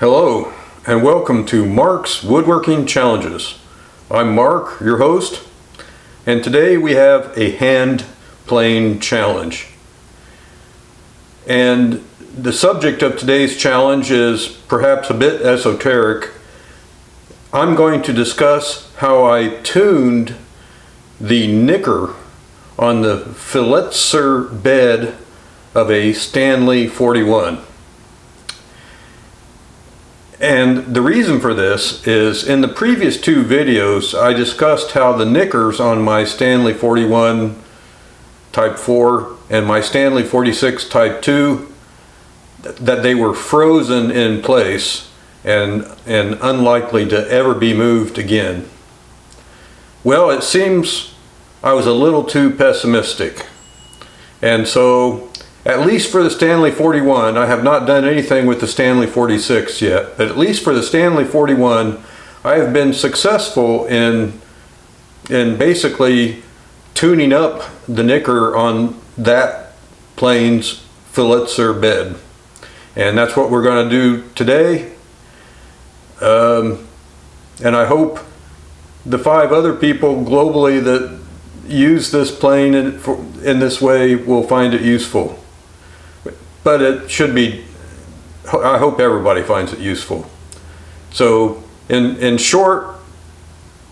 Hello and welcome to Mark's Woodworking Challenges. I'm Mark, your host, and today we have a hand plane challenge. And the subject of today's challenge is perhaps a bit esoteric. I'm going to discuss how I tuned the nicker on the filletzer bed of a Stanley 41. And the reason for this is in the previous two videos I discussed how the nickers on my Stanley 41 Type 4 and my Stanley 46 Type 2, that they were frozen in place and unlikely to ever be moved again. Well, it seems I was a little too pessimistic, and so at least for the Stanley 41, I have not done anything with the Stanley 46 yet, but at least for the Stanley 41, I have been successful in basically tuning up the nicker on that plane's filletzer bed. And that's what we're going to do today. And I hope the 5 other people globally that use this plane in this way will find it useful. But it should be, I hope everybody finds it useful. So in short,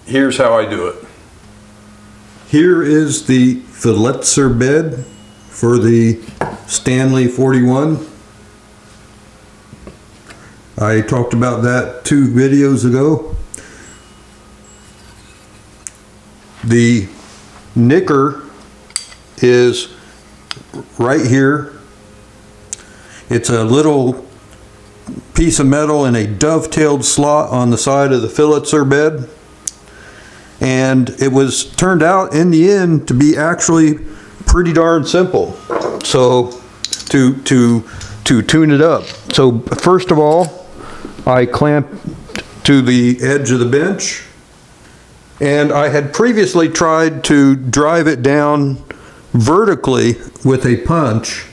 here's how I do it. Here is the filletzer bed for the Stanley 41. I talked about that 2 videos ago. The nicker is right here. It's a little piece of metal in a dovetailed slot on the side of the filletzer bed, and it was turned out in the end to be actually pretty darn simple. So to tune it up. So first of all, I clamp to the edge of the bench, and I had previously tried to drive it down vertically with a punch.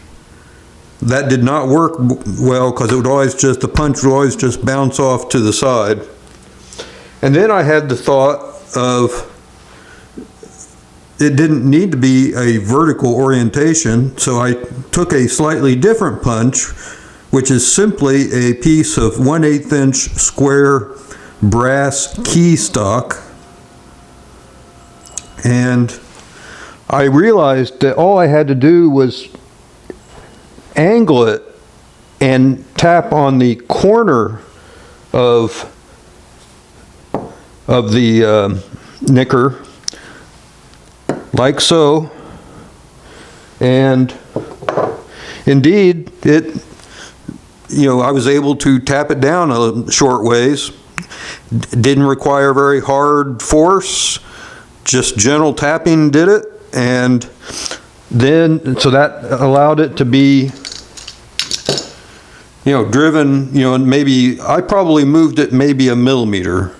That did not work well because the punch would always just bounce off to the side. And then I had the thought of it didn't need to be a vertical orientation, so I took a slightly different punch, which is simply a piece of 1/8 inch square brass key stock. And I realized that all I had to do was angle it and tap on the corner of the nicker like so, and indeed I was able to tap it down a short ways. Didn't require very hard force, just gentle tapping did it, and then so that allowed it to be driven, maybe I probably moved it maybe 1 millimeter,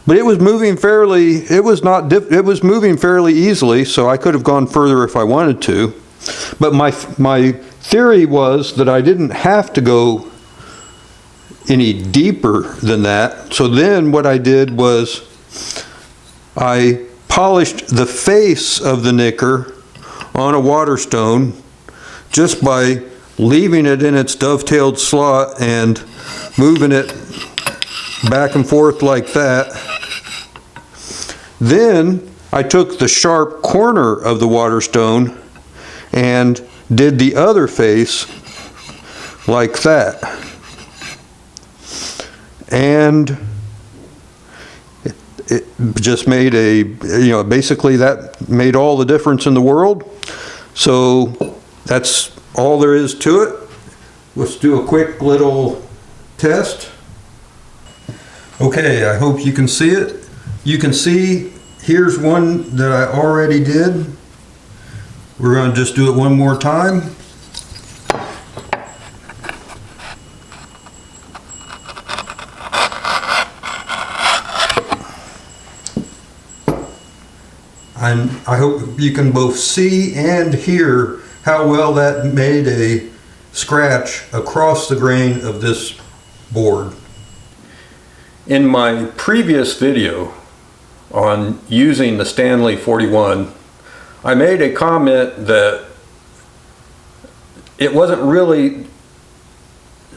but it was moving fairly easily, so I could have gone further if I wanted to. But my theory was that I didn't have to go any deeper than that. So then what I did was I polished the face of the nicker on a water stone just by leaving it in its dovetailed slot and moving it back and forth like that. Then I took the sharp corner of the water stone and did the other face like that. And it just made basically that made all the difference in the world. So that's all there is to it. Let's do a quick little test. Okay, I hope you can see it. You can see here's one that I already did. We're going to just do it one more time. And I hope you can both see and hear how well that made a scratch across the grain of this board. In my previous video on using the Stanley 41, I made a comment that it wasn't really,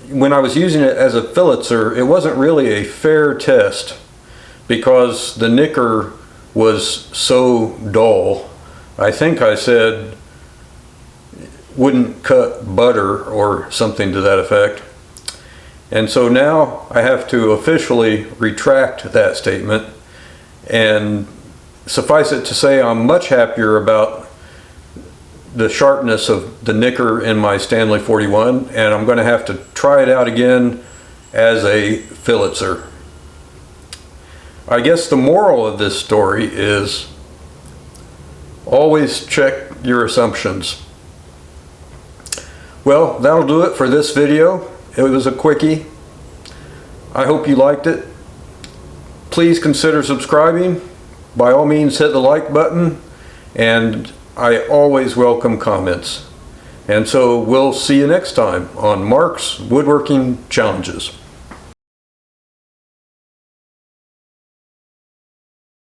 when I was using it as a filletser, it wasn't really a fair test because the nicker was so dull. I think I said wouldn't cut butter or something to that effect. And so now I have to officially retract that statement, and suffice it to say I'm much happier about the sharpness of the nicker in my Stanley 41, and I'm going to have to try it out again as a filletser. I guess the moral of this story is always check your assumptions. Well, that'll do it for this video. It was a quickie. I hope you liked it. Please consider subscribing. By all means, hit the like button, and I always welcome comments. And so we'll see you next time on Mark's Woodworking Challenges.